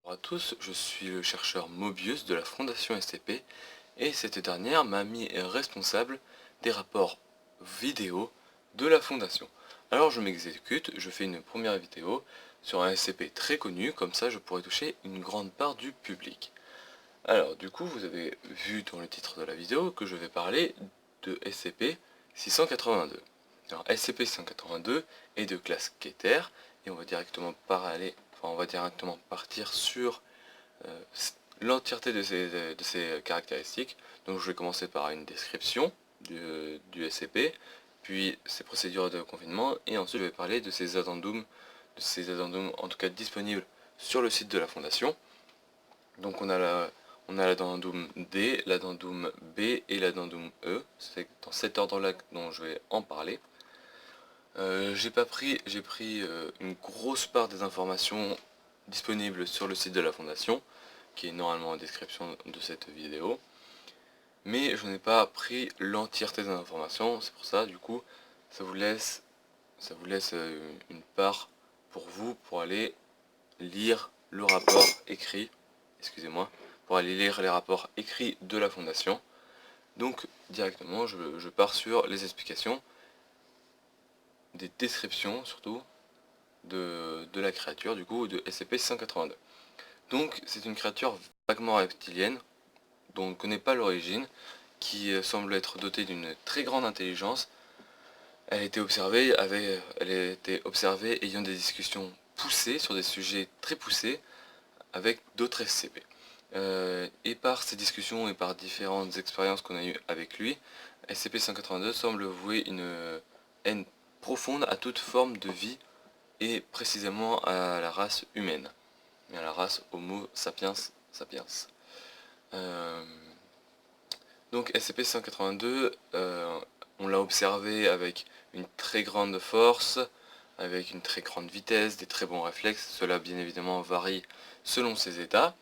Bonjour à tous, je suis le chercheur Mobius de la Fondation SCP et cette dernière m'a mis responsable des rapports vidéo de la Fondation. Alors je m'exécute, je fais une première vidéo sur un SCP très connu, comme ça je pourrai toucher une grande part du public. Alors du coup vous avez vu dans le titre de la vidéo que je vais parler de SCP-682. Alors SCP-682 est de classe Keter et on va directement partir sur l'entièreté de ses caractéristiques. Donc je vais commencer par une description du SCP, puis ses procédures de confinement, et ensuite je vais parler de ses addendums en tout cas disponibles sur le site de la Fondation. Donc on a l'addendum D, l'addendum B et l'addendum E, c'est dans cet ordre-là dont je vais en parler. J'ai pris une grosse part des informations disponibles sur le site de la Fondation, qui est normalement en description de cette vidéo, mais je n'ai pas pris l'entièreté des informations. C'est pour ça, du coup, ça vous laisse une part pour vous, pour aller lire le rapport écrit, excusez-moi, pour aller lire les rapports écrits de la Fondation. Donc, directement, je pars sur les explications, des descriptions surtout, de la créature, du coup, de SCP-682. Donc, c'est une créature vaguement reptilienne, dont on ne connaît pas l'origine, qui semble être dotée d'une très grande intelligence. Elle a été observée ayant des discussions poussées sur des sujets très poussés avec d'autres SCP. Et par ces discussions et par différentes expériences qu'on a eues avec lui, SCP-182 semble vouer une haine profonde à toute forme de vie et précisément à la race humaine, et à la race Homo sapiens sapiens. Donc SCP-182, on l'a observé avec une très grande force, avec une très grande vitesse, des très bons réflexes. Cela bien évidemment varie selon ses états.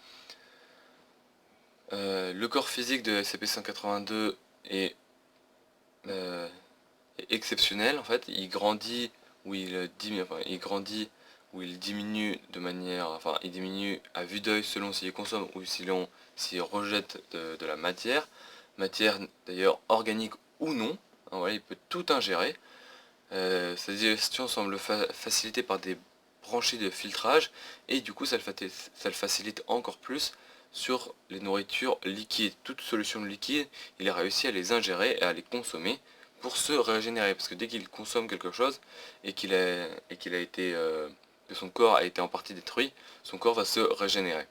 Le corps physique de SCP-182 est exceptionnel en fait. Il grandit ou il diminue de manière, enfin il diminue à vue d'œil selon s'il consomme ou s'il rejette de la matière d'ailleurs organique ou non, hein, voilà, il peut tout ingérer. Sa digestion semble facilitée par des branchies de filtrage, et du coup ça le facilite encore plus sur les nourritures liquides. Toute solution liquide, il a réussi à les ingérer et à les consommer pour se régénérer, parce que dès qu'il consomme quelque chose et qu'il a été que son corps a été en partie détruit, son corps va se régénérer.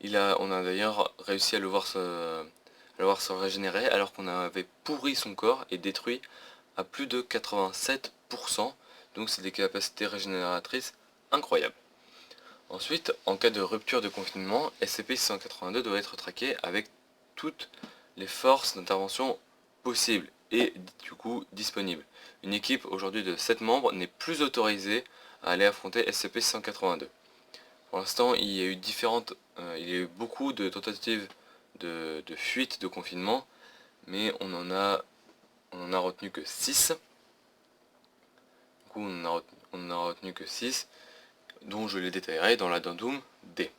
On a d'ailleurs réussi à le voir se régénérer alors qu'on avait pourri son corps et détruit à plus de 87%, donc c'est des capacités régénératrices incroyables. Ensuite, en cas de rupture de confinement, SCP-682 doit être traqué avec toutes les forces d'intervention possibles et du coup disponibles. Une équipe aujourd'hui de 7 membres n'est plus autorisée à aller affronter SCP-682. Pour l'instant, il y a eu beaucoup de tentatives de fuite, de confinement, mais on en a retenu que 6. Du coup, on en a retenu que 6, dont je les détaillerai dans l'addendum D.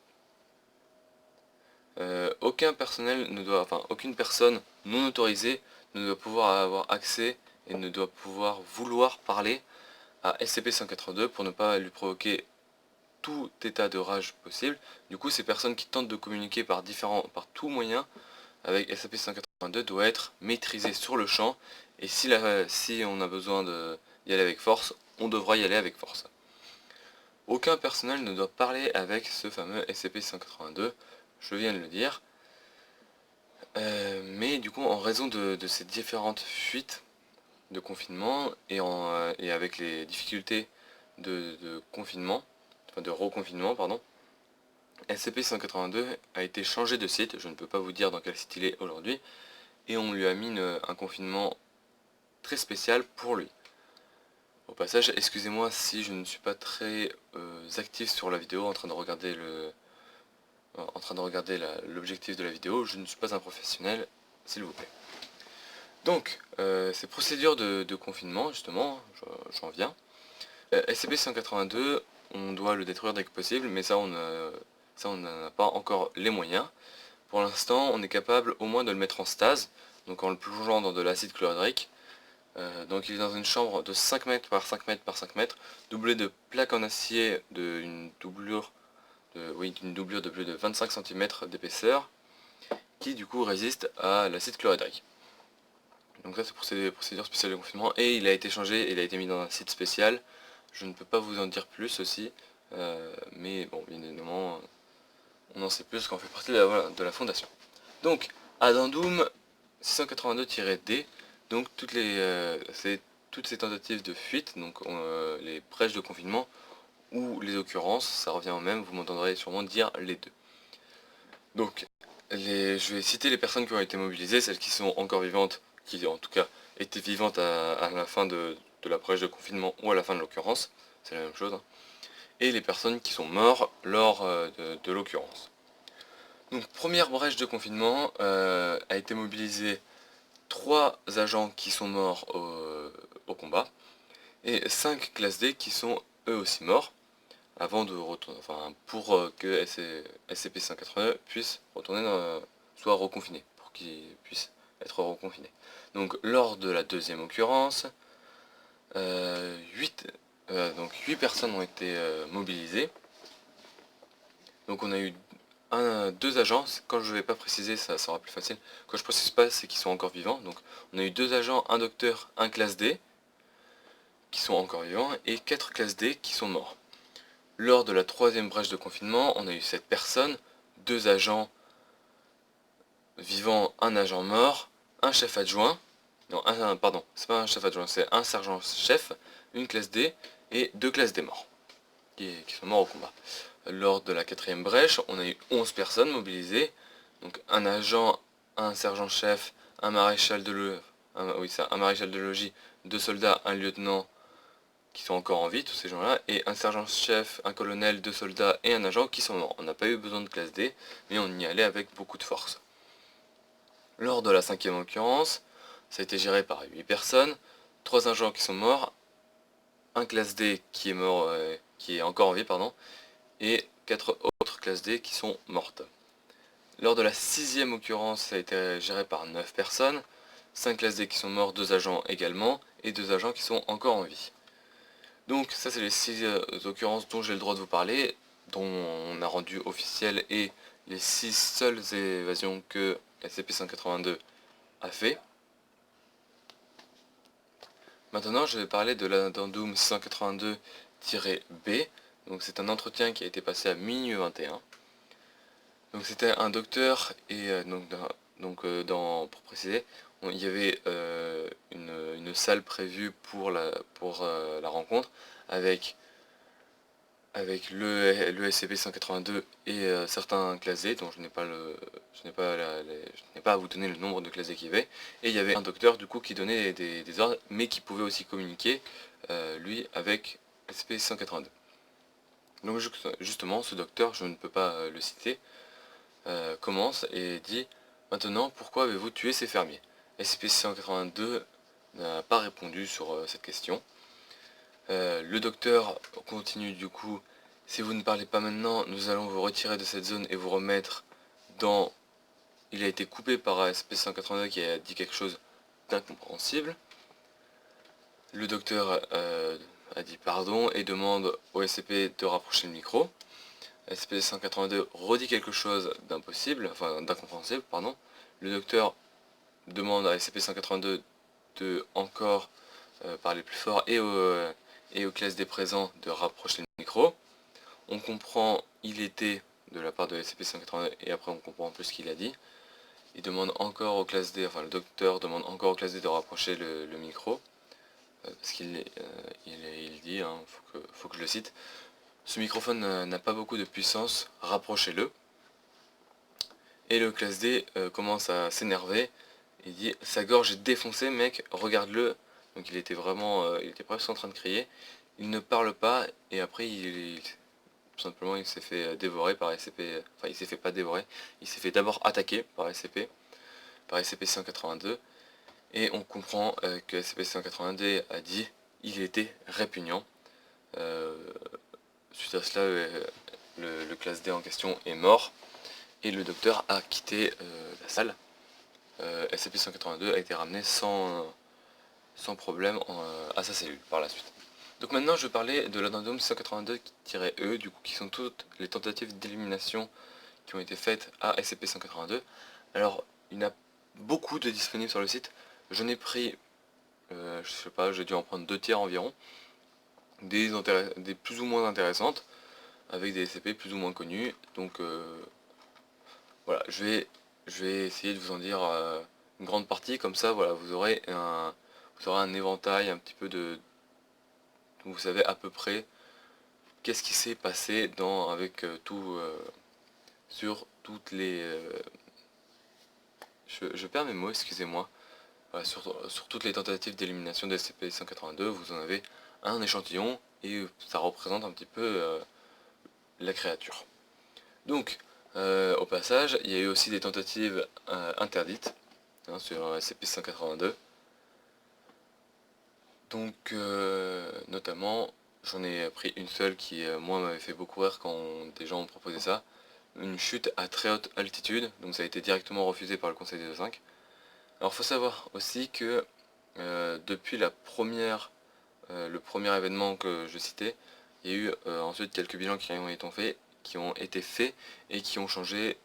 Aucune personne non autorisée ne doit pouvoir avoir accès et ne doit pouvoir vouloir parler à SCP-182 pour ne pas lui provoquer tout état de rage possible. Du coup, ces personnes qui tentent de communiquer par tout moyen avec SCP-182 doivent être maîtrisées sur le champ, et si on a besoin d'y aller avec force, on devra y aller avec force. Aucun personnel ne doit parler avec ce fameux SCP-182, je viens de le dire. Mais du coup, en raison de ces différentes fuites de confinement et avec les difficultés de confinement, enfin de reconfinement, pardon, SCP-182 a été changé de site, je ne peux pas vous dire dans quel site il est aujourd'hui, et on lui a mis un confinement très spécial pour lui. Au passage, excusez-moi si je ne suis pas très actif sur la vidéo, en train de regarder l'objectif de la vidéo. Je ne suis pas un professionnel, s'il vous plaît. Donc, ces procédures de confinement, justement, j'en viens. SCP-182, on doit le détruire dès que possible, mais ça on n'en a pas encore les moyens. Pour l'instant, on est capable au moins de le mettre en stase, donc en le plongeant dans de l'acide chlorhydrique. Donc il est dans une chambre de 5 mètres par 5 mètres par 5 mètres, doublée de plaques en acier d'une doublure de plus de 25 cm d'épaisseur, qui du coup résiste à l'acide chlorhydrique. Donc ça c'est pour ces procédures spéciales de confinement, et il a été changé, il a été mis dans un site spécial. Je ne peux pas vous en dire plus aussi, mais bon, bien évidemment, on en sait plus quand on fait partie de la fondation. Donc, Addendum 682-D, donc toutes ces tentatives de fuite, donc les brèches de confinement ou les occurrences, ça revient au même, vous m'entendrez sûrement dire les deux. Donc, je vais citer les personnes qui ont été mobilisées, celles qui sont encore vivantes, qui en tout cas étaient vivantes à la fin de la brèche de confinement ou à la fin de l'occurrence, c'est la même chose, hein, et les personnes qui sont mortes lors de l'occurrence. Donc première brèche de confinement, a été mobilisé 3 agents qui sont morts au combat, et 5 classes D qui sont eux aussi morts, avant de retourner, enfin pour que SCP-182 puisse retourner soit reconfiné, pour qu'il puisse être reconfiné. Donc lors de la deuxième occurrence, 8 personnes ont été mobilisées. Donc on a eu deux agents, quand je ne vais pas préciser ça sera plus facile, quand je précise pas c'est qu'ils sont encore vivants, donc on a eu 2 agents, un docteur, un classe D, qui sont encore vivants, et 4 classes D qui sont morts. Lors de la troisième brèche de confinement, on a eu 7 personnes, 2 agents vivants, un agent mort, un chef adjoint, non, pardon, c'est pas un chef adjoint, c'est un sergent-chef, une classe D, et 2 classes D morts, qui sont morts au combat. Lors de la quatrième brèche, on a eu 11 personnes mobilisées, donc un agent, un sergent-chef, un maréchal de logis, 2 soldats, un lieutenant qui sont encore en vie, tous ces gens-là, et un sergent-chef, un colonel, 2 soldats et un agent qui sont morts. On n'a pas eu besoin de classe D, mais on y allait avec beaucoup de force. Lors de la cinquième occurrence, ça a été géré par 8 personnes, 3 agents qui sont morts, un classe D qui est mort, qui est encore en vie, pardon, et 4 autres classes D qui sont mortes. Lors de la sixième occurrence, ça a été géré par 9 personnes, 5 classes D qui sont morts, 2 agents également, et 2 agents qui sont encore en vie. Donc ça c'est les 6 occurrences dont j'ai le droit de vous parler, dont on a rendu officiel, et les 6 seules évasions que SCP-182 a fait. Maintenant je vais parler de l'addendum 182-B, donc c'est un entretien qui a été passé à minuit 21. Donc c'était un docteur, et pour préciser, il y avait une salle prévue pour la rencontre avec le SCP-182 et certains clasés dont je n'ai pas à vous donner le nombre de clasés qu'il y avait, et il y avait un docteur du coup qui donnait des ordres, mais qui pouvait aussi communiquer lui avec SCP-182. Donc justement ce docteur, je ne peux pas le citer, commence et dit: maintenant, pourquoi avez-vous tué ces fermiers? SCP-182 n'a pas répondu sur cette question. Le docteur continue du coup: si vous ne parlez pas maintenant, nous allons vous retirer de cette zone et vous remettre dans... Il a été coupé par SCP-182 qui a dit quelque chose d'incompréhensible. Le docteur a dit pardon et demande au SCP de rapprocher le micro. SCP-182 redit quelque chose d'incompréhensible, pardon. Le docteur demande à SCP-182 de encore parler plus fort, et aux classes des présents de rapprocher le micro. On comprend il était de la part de SCP-182, et après on comprend un peu ce qu'il a dit. Il demande encore aux classes D, le docteur demande encore aux classes D de rapprocher le micro, parce qu'il dit, hein, faut que je le cite: ce microphone n'a pas beaucoup de puissance, rapprochez-le. Et le classe D commence à s'énerver, il dit: sa gorge est défoncée mec, regarde-le. Donc il était vraiment, il était presque en train de crier. Il ne parle pas, et après tout simplement il s'est fait dévorer par SCP, enfin il s'est fait pas dévorer, il s'est fait d'abord attaquer par SCP-182, et on comprend que SCP-182 a dit il était répugnant. suite à cela, le classe D en question est mort et le docteur a quitté la salle. SCP-182 a été ramené sans problème à sa cellule par la suite. Donc maintenant je vais parler de l'addendum 182-E, du coup, qui sont toutes les tentatives d'élimination qui ont été faites à SCP-182. Alors il y en a beaucoup de disponibles sur le site. J'en ai pris, je sais pas, j'ai dû en prendre 2 tiers environ, des plus ou moins intéressantes, avec des SCP plus ou moins connus. Donc voilà, je vais essayer de vous en dire une grande partie, comme ça voilà, vous aurez un éventail un petit peu de... vous savez à peu près qu'est-ce qui s'est passé avec sur toutes les... je perds mes mots, excusez-moi. Voilà, sur toutes les tentatives d'élimination de SCP-182, vous en avez un échantillon et ça représente un petit peu la créature. Donc, au passage, il y a eu aussi des tentatives interdites sur SCP-182. Donc, notamment, j'en ai pris une seule qui, moi, m'avait fait beaucoup rire quand des gens ont proposé ça. Une chute à très haute altitude, donc ça a été directement refusé par le Conseil des O5. Alors, faut savoir aussi que depuis le premier événement que je citais, il y a eu ensuite quelques bilans qui ont été faits et qui ont changé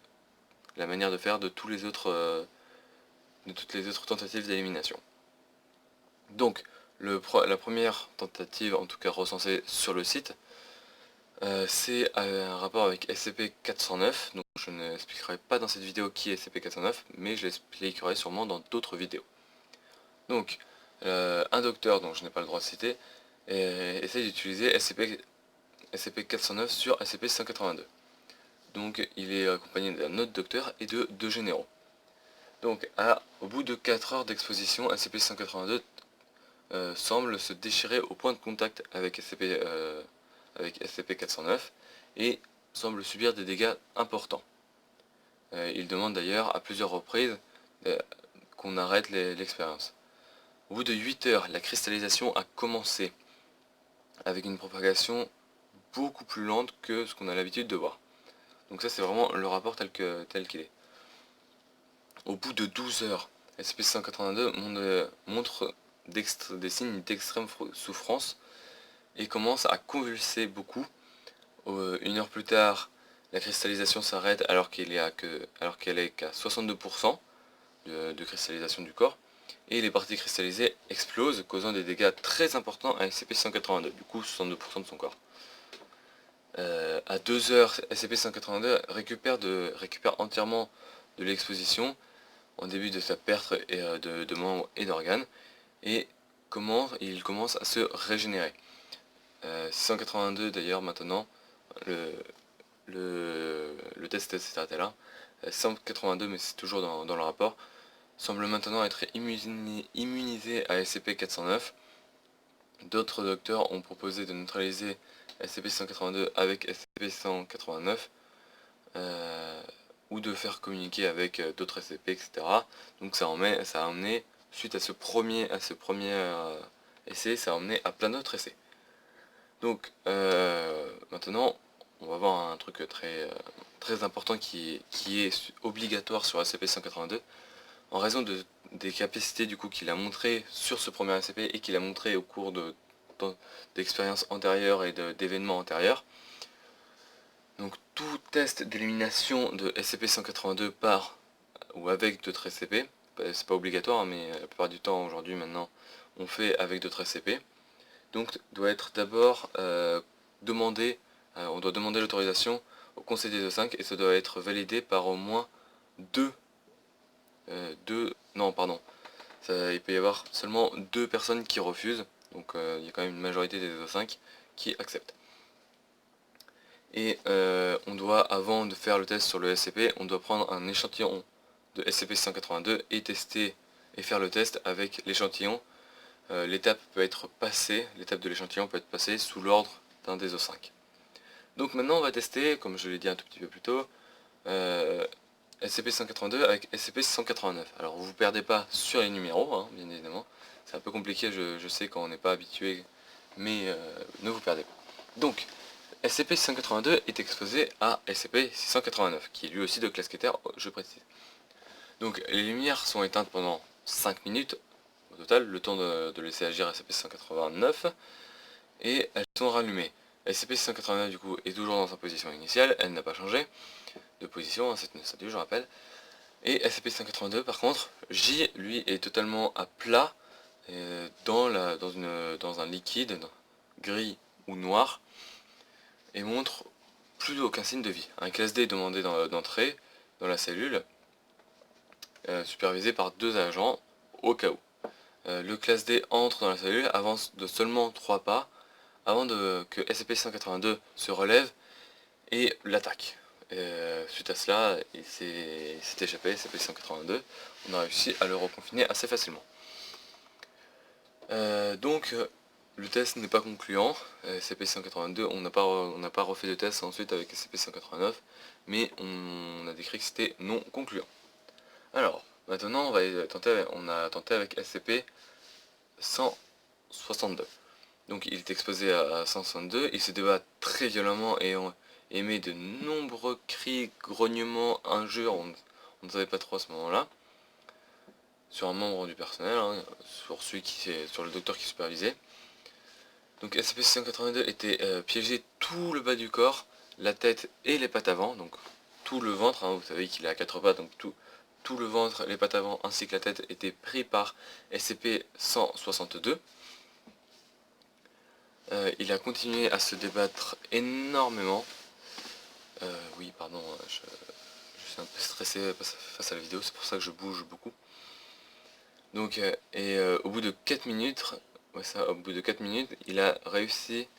la manière de faire de toutes les autres tentatives d'élimination. Donc, la première tentative, en tout cas recensée sur le site, c'est un rapport avec SCP-409. Donc, je n'expliquerai pas dans cette vidéo qui est SCP-409, mais je l'expliquerai sûrement dans d'autres vidéos. Donc, un docteur, dont je n'ai pas le droit de citer, essaye d'utiliser SCP-409 sur SCP-182. Donc, il est accompagné d'un autre docteur et de 2 généraux. Donc, au bout de 4 heures d'exposition, SCP-182 semble se déchirer au point de contact avec SCP-409 et semble subir des dégâts importants. Il demande d'ailleurs à plusieurs reprises qu'on arrête l'expérience. Au bout de 8 heures, la cristallisation a commencé avec une propagation beaucoup plus lente que ce qu'on a l'habitude de voir. Donc ça c'est vraiment le rapport tel qu'il est. Au bout de 12 heures, SCP-182 montre des signes d'extrême souffrance et commence à convulser beaucoup. 1 heure plus tard, la cristallisation s'arrête alors qu'elle est qu'à 62% de cristallisation du corps, et les parties cristallisées explosent, causant des dégâts très importants à SCP-182, du coup 62% de son corps. À 2 heures, SCP-182 récupère entièrement de l'exposition en début de sa perte de membres et d'organes, et il commence à se régénérer. 182 d'ailleurs maintenant, le test s'est arrêté là. 182, mais c'est toujours dans le rapport, semble maintenant être immunisé à SCP-409. D'autres docteurs ont proposé de neutraliser SCP-182 avec SCP-189, ou de faire communiquer avec d'autres SCP, etc. Donc ça a amené, suite à ce premier essai, ça a amené à plein d'autres essais. Donc maintenant, on va voir un truc très important qui est obligatoire sur SCP-182, en raison des capacités du coup qu'il a montré sur ce premier SCP et qu'il a montré au cours d'expériences antérieures et d'événements antérieurs. Donc tout test d'élimination de SCP-182 par ou avec d'autres SCP, c'est pas obligatoire, mais la plupart du temps aujourd'hui maintenant on fait avec d'autres SCP, donc doit être d'abord demandé, on doit demander l'autorisation au Conseil des O5 et ça doit être validé par au moins non pardon, il peut y avoir seulement 2 personnes qui refusent, donc il y a quand même une majorité des O5 qui acceptent. Et on doit, avant de faire le test sur le SCP, on doit prendre un échantillon de SCP-182 et tester et faire le test avec l'échantillon. L'étape de l'échantillon peut être passée sous l'ordre d'un des O5. Donc maintenant on va tester, comme je l'ai dit un tout petit peu plus tôt, SCP-182 avec SCP-189. Alors vous perdez pas sur les numéros, hein, bien évidemment. C'est un peu compliqué, je sais, quand on n'est pas habitué, mais ne vous perdez pas. Donc, SCP-682 est exposé à SCP-689, qui est lui aussi de classe Keter, je précise. Donc les lumières sont éteintes pendant 5 minutes au total, le temps de laisser agir SCP-189, et elles sont rallumées. SCP-689 du coup est toujours dans sa position initiale, elle n'a pas changé de position, c'est une statue je rappelle. Et SCP-182 par contre, J lui est totalement à plat, dans un liquide gris ou noir, et montre plus aucun signe de vie. Un classe D est demandé d'entrer dans la cellule, supervisé par 2 agents, au cas où. Le classe D entre dans la cellule, avance de seulement 3 pas, avant que SCP-182 se relève et l'attaque. Suite à cela, il s'est échappé, SCP-182, on a réussi à le reconfiner assez facilement. Donc, le test n'est pas concluant, SCP-182, on n'a pas refait de test ensuite avec SCP-189, mais on a décrit que c'était non concluant. Alors, maintenant on a tenté avec SCP-162. Donc il est exposé à 162, il se débat très violemment et émet de nombreux cris, grognements, injures, on ne savait pas trop à ce moment-là, sur un membre du personnel, hein, sur le docteur qui supervisait. Donc SCP-682 était piégé tout le bas du corps, la tête et les pattes avant, donc tout le ventre, hein, vous savez qu'il est à 4 pattes, donc tout le ventre, les pattes avant ainsi que la tête étaient pris par SCP-162. Il a continué à se débattre énormément. Oui, pardon, je suis un peu stressé face à la vidéo, c'est pour ça que je bouge beaucoup. Donc, au bout de 4 minutes, il a réussi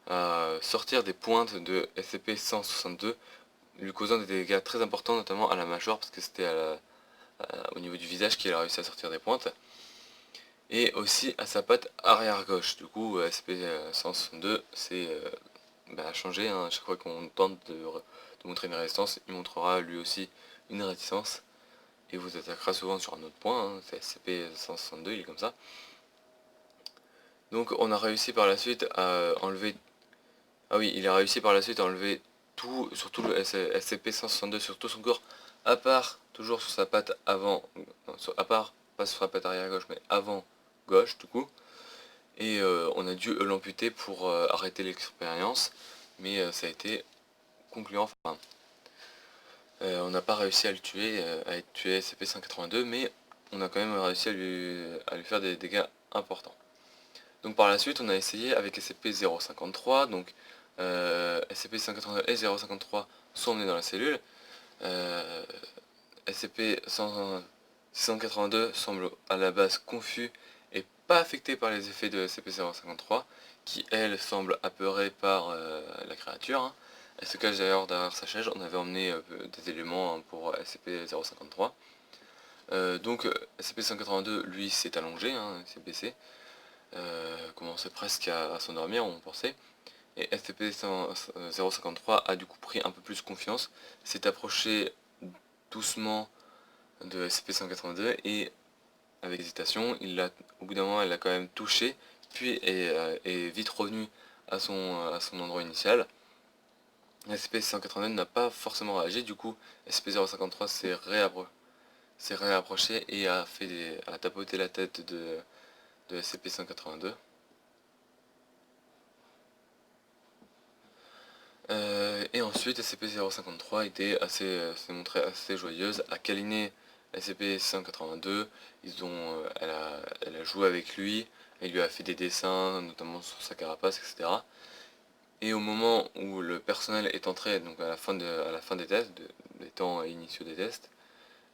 à sortir des pointes de SCP-162, lui causant des dégâts très importants, notamment à la mâchoire, parce que c'était au niveau du visage qu'il a réussi à sortir des pointes. Et aussi à sa patte arrière gauche. Du coup, SCP-162 a changé, hein. À chaque fois qu'on tente de montrer une résistance, il montrera lui aussi une réticence et vous attaquera souvent sur un autre point, hein. C'est SCP-162, il est comme ça. Donc on a réussi par la suite à enlever... Ah oui, il a réussi par la suite à enlever tout, surtout le SCP-162 sur tout son corps, à part toujours sur sa patte avant, non, à part, pas sur sa patte arrière gauche, mais avant gauche du coup. Et on a dû l'amputer pour arrêter l'expérience, mais ça a été concluant. Enfin, on n'a pas réussi à le tuer, à tuer SCP-182, mais on a quand même réussi à lui faire des dégâts importants. Donc par la suite, on a essayé avec SCP-053, donc SCP-182 et 053 sont emmenés dans la cellule. SCP-682 semble à la base confus et pas affecté par les effets de SCP-053, qui elle semble apeurée par la créature, hein. Elle se cache d'ailleurs derrière sa chaise, on avait emmené des éléments, hein, pour SCP-053. Donc SCP-182 lui s'est allongé, hein, s'est baissé, commençait presque à s'endormir, on pensait. Et SCP-053 a du coup pris un peu plus confiance, s'est approché doucement de SCP-182 et avec hésitation, au bout d'un moment elle l'a quand même touché, puis est vite revenu à son endroit initial. SCP-182 n'a pas forcément réagi, du coup SCP-053 s'est réapproché et a tapoté la tête de SCP-182. Et ensuite SCP-053 s'est montrée assez joyeuse, a câliné SCP-182, elle a joué avec lui, elle lui a fait des dessins, notamment sur sa carapace, etc. Et au moment où le personnel est entré, donc à la fin des tests, des temps initiaux des tests,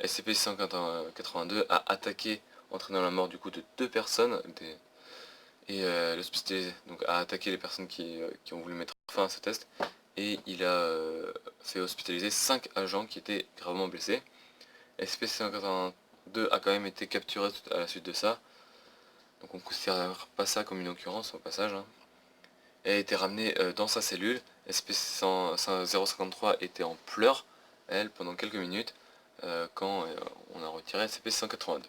SCP-182 a attaqué, entraînant la mort du coup de 2 personnes, et donc a attaqué les personnes qui ont voulu mettre fin à ce test, et il a fait hospitaliser 5 agents qui étaient gravement blessés. SCP-182 a quand même été capturé à la suite de ça, donc on ne considère pas ça comme une occurrence au passage, hein. Elle a été ramenée dans sa cellule. SCP-053 était en pleurs, elle, pendant quelques minutes, quand on a retiré SCP-182.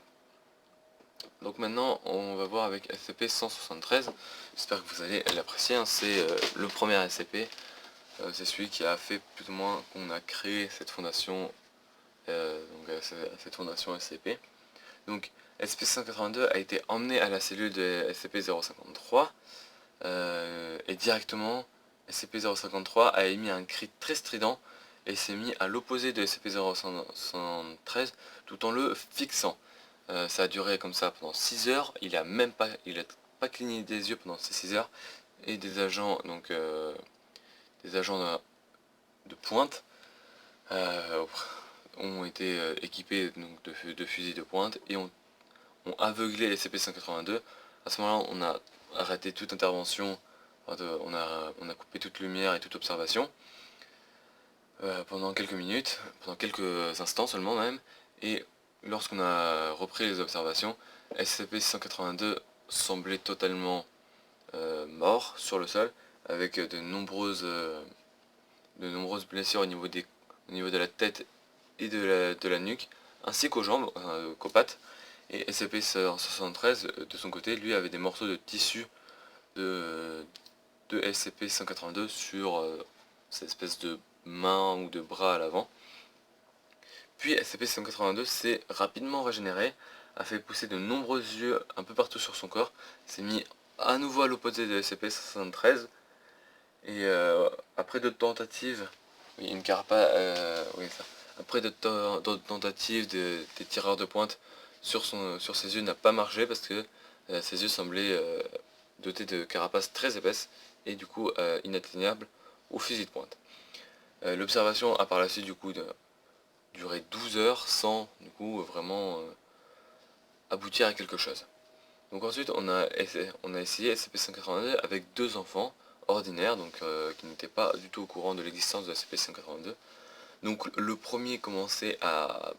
Donc maintenant, on va voir avec SCP-173. J'espère que vous allez l'apprécier, hein. C'est le premier SCP c'est celui qui a fait plus ou moins qu'on a créé cette fondation, cette fondation SCP. Donc SCP-182 a été emmené à la cellule de SCP-053 et directement SCP-053 a émis un cri très strident et s'est mis à l'opposé de SCP-073 tout en le fixant. Ça a duré comme ça pendant 6 heures, il a pas cligné des yeux pendant ces 6 heures et des agents de pointe ont été équipés donc, de fusils de pointe et ont aveuglé SCP-182. À ce moment-là, on a arrêté toute intervention, on a coupé toute lumière et toute observation pendant quelques minutes, pendant quelques instants seulement même, et lorsqu'on a repris les observations, SCP-182 semblait totalement mort sur le sol, avec de nombreuses blessures au niveau de la tête et de la nuque, ainsi qu'aux jambes, qu'aux pattes. Et SCP-173, de son côté, lui avait des morceaux de tissu de SCP-182 sur cette espèce de main ou de bras à l'avant. Puis SCP-182 s'est rapidement régénéré, a fait pousser de nombreux yeux un peu partout sur son corps, s'est mis à nouveau à l'opposé de SCP-173, et après d'autres tentatives, oui, une carapace, oui, ça. Après d'autres tentatives des tireurs de pointe sur ses yeux n'a pas marché parce que ses yeux semblaient dotés de carapaces très épaisses et du coup inatteignables au fusil de pointe. L'observation a par la suite du coup duré 12 heures sans du coup vraiment aboutir à quelque chose. Donc ensuite on a essayé SCP-182 avec 2 enfants ordinaires, donc qui n'étaient pas du tout au courant de l'existence de SCP-182. Donc le premier commençait à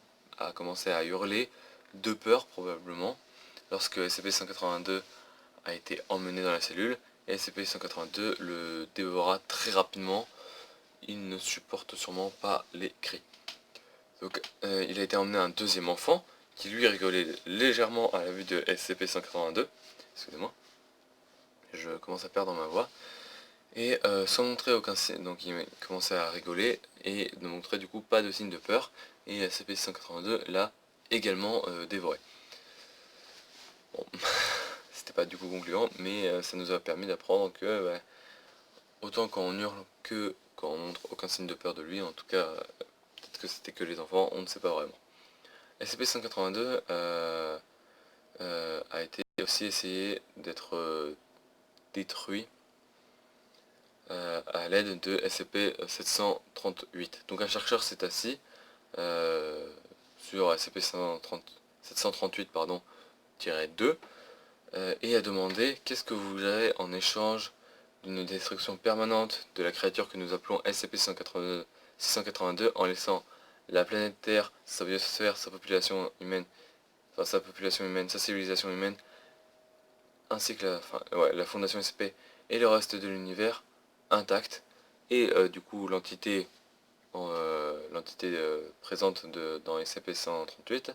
hurler de peur probablement lorsque SCP-182 a été emmené dans la cellule, et SCP-182 le dévora très rapidement. Il ne supporte sûrement pas les cris. Donc il a été emmené un deuxième enfant qui lui rigolait légèrement à la vue de SCP-182. Excusez-moi, je commence à perdre ma voix. Et sans montrer aucun signe, donc il commençait à rigoler et ne montrait du coup pas de signe de peur, et SCP-182 l'a également dévoré. Bon, c'était pas du coup concluant, mais ça nous a permis d'apprendre que autant quand on hurle que quand on montre aucun signe de peur de lui, en tout cas peut-être que c'était que les enfants, on ne sait pas vraiment. SCP-182 a été aussi essayé d'être détruit à l'aide de SCP-738. Donc un chercheur s'est assis sur SCP-738-2 et a demandé qu'est-ce que vous voudrez en échange d'une destruction permanente de la créature que nous appelons SCP-682 en laissant la planète Terre, sa biosphère, sa population humaine, sa civilisation humaine, ainsi que la fondation SCP et le reste de l'univers intact, et du coup l'entité présente dans SCP-138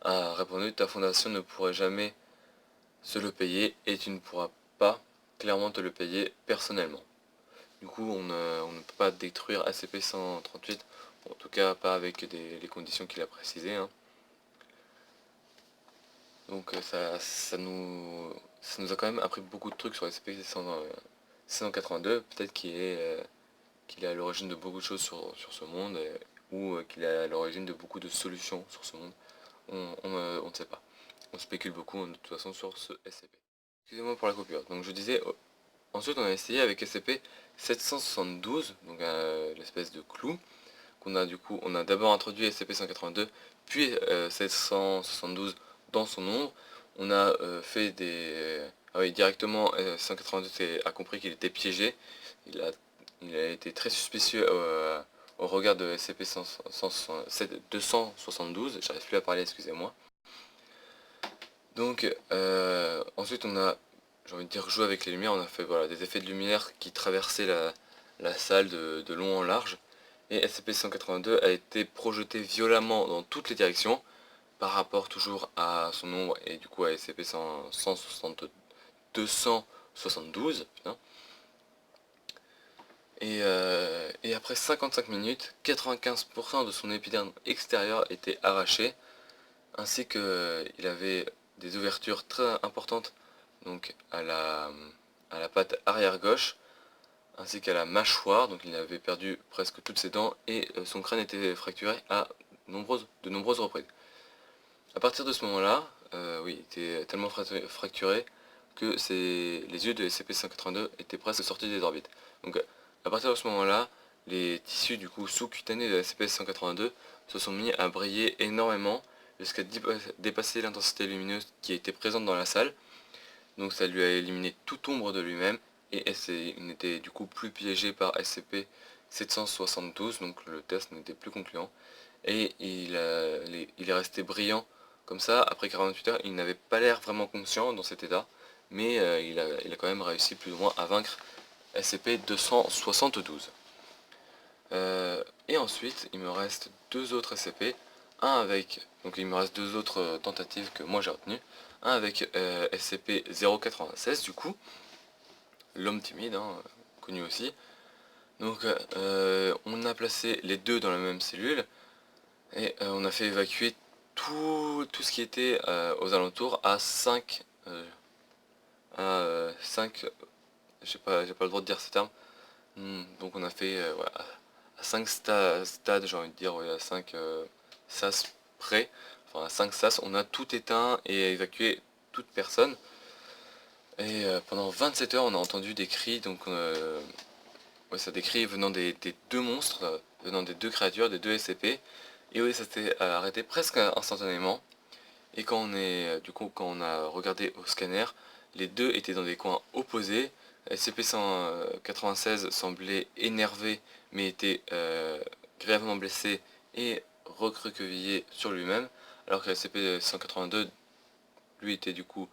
a répondu: ta fondation ne pourrait jamais se le payer et tu ne pourras pas clairement te le payer personnellement. Du coup on ne peut pas détruire SCP-138, en tout cas pas avec les conditions qu'il a précisées, hein. Donc ça nous a quand même appris beaucoup de trucs sur SCP-182, peut-être qu'il est à l'origine de beaucoup de choses sur ce monde, ou qu'il est à l'origine de beaucoup de solutions sur ce monde. On ne sait pas. On spécule beaucoup de toute façon sur ce SCP. Excusez-moi pour la coupure. Donc je disais, ensuite on a essayé avec SCP-772, donc l'espèce de clou, on a d'abord introduit SCP-182, puis 772 dans son ombre. On a fait des... Ah oui, directement 182 a compris qu'il était piégé. Il a été très suspicieux au regard de SCP-272, j'arrive plus à parler, excusez-moi. Donc ensuite on a, j'ai envie de dire, joué avec les lumières, on a fait des effets de lumière qui traversaient la salle de long en large, et SCP-182 a été projeté violemment dans toutes les directions par rapport toujours à son ombre et du coup à SCP-272. Putain. Et après 55 minutes, 95% de son épiderme extérieur était arraché, ainsi qu'il avait des ouvertures très importantes donc à la patte arrière gauche, ainsi qu'à la mâchoire, donc il avait perdu presque toutes ses dents, et son crâne était fracturé à de nombreuses reprises. À partir de ce moment-là, oui, il était tellement fracturé que les yeux de SCP-182 étaient presque sortis des orbites. Donc à partir de ce moment-là, les tissus du coup sous-cutanés de SCP-182 se sont mis à briller énormément jusqu'à dépasser l'intensité lumineuse qui était présente dans la salle. Donc ça lui a éliminé toute ombre de lui-même et il n'était du coup plus piégé par SCP-772, donc le test n'était plus concluant. Et il est resté brillant comme ça. Après 48 heures, il n'avait pas l'air vraiment conscient dans cet état, mais il a quand même réussi plus ou moins à vaincre SCP-272. Et ensuite, il me reste deux autres SCP, donc il me reste deux autres tentatives que moi j'ai retenues, un avec SCP-096 du coup, l'homme timide, hein, connu aussi. Donc on a placé les deux dans la même cellule, et on a fait évacuer tout ce qui était aux alentours à 5, j'ai pas le droit de dire ce terme. Donc on a fait voilà, à 5 stades, j'ai envie de dire, ouais, à 5 sas près, enfin à 5 sas, on a tout éteint et évacué toute personne. Et pendant 27 heures, on a entendu des cris, donc ouais, ça des cris venant des deux monstres, venant des deux créatures, des deux SCP. Et oui, ça s'est arrêté presque instantanément. Et du coup, quand on a regardé au scanner, les deux étaient dans des coins opposés. SCP-196 semblait énervé, mais était grièvement blessé et recroquevillé sur lui-même, alors que SCP-182, lui, était du coup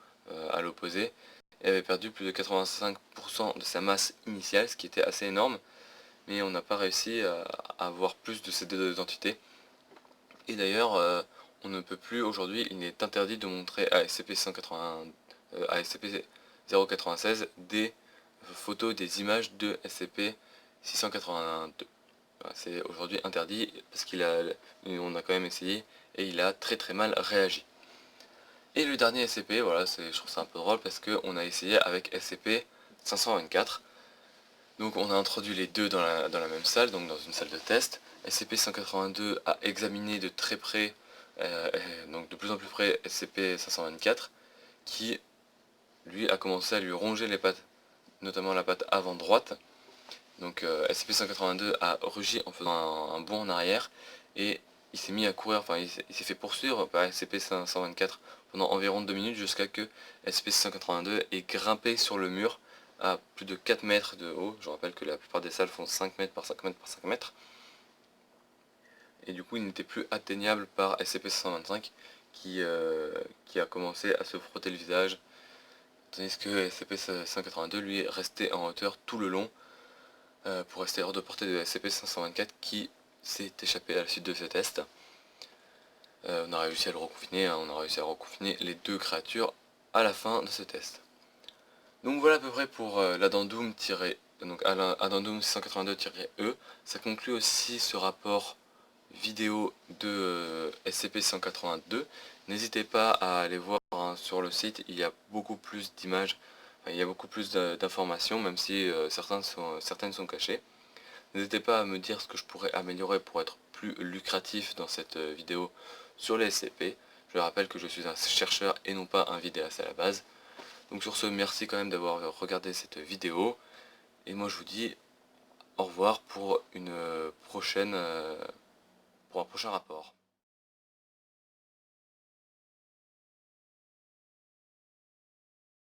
à l'opposé, et avait perdu plus de 85% de sa masse initiale, ce qui était assez énorme, mais on n'a pas réussi à avoir plus de ces deux entités. Et d'ailleurs, on ne peut plus aujourd'hui, il est interdit de montrer à SCP-096 des photos, des images de SCP-682. Voilà, c'est aujourd'hui interdit parce on a quand même essayé et il a très très mal réagi. Et le dernier SCP, voilà, je trouve ça un peu drôle parce qu'on a essayé avec SCP-524. Donc on a introduit les deux dans la même salle, donc dans une salle de test. SCP-182 a examiné de très près, donc de plus en plus près, SCP-524, qui lui a commencé à lui ronger les pattes, notamment la patte avant droite. Donc SCP-182 a rugi en faisant un bond en arrière, et il s'est mis à courir, enfin il s'est fait poursuivre par SCP-524 pendant environ 2 minutes jusqu'à que SCP-182 ait grimpé sur le mur à plus de 4 mètres de haut. Je rappelle que la plupart des salles font 5 mètres par 5 mètres par 5 mètres. Et du coup il n'était plus atteignable par SCP-125 qui a commencé à se frotter le visage, tandis que SCP-182 lui restait en hauteur tout le long pour rester hors de portée de SCP-524 qui s'est échappé à la suite de ce test. On a réussi à le reconfiner, hein, on a réussi à reconfiner les deux créatures à la fin de ce test. Donc voilà à peu près pour l'addendum 682-E. Ça conclut aussi ce rapport vidéo de SCP-182. N'hésitez pas à aller voir hein, sur le site, il y a beaucoup plus d'images, enfin, il y a beaucoup plus d'informations, même si certaines sont cachées. N'hésitez pas à me dire ce que je pourrais améliorer pour être plus lucratif dans cette vidéo sur les SCP. Je rappelle que je suis un chercheur et non pas un vidéaste à la base. Donc sur ce, merci quand même d'avoir regardé cette vidéo. Et moi je vous dis au revoir pour un prochain rapport.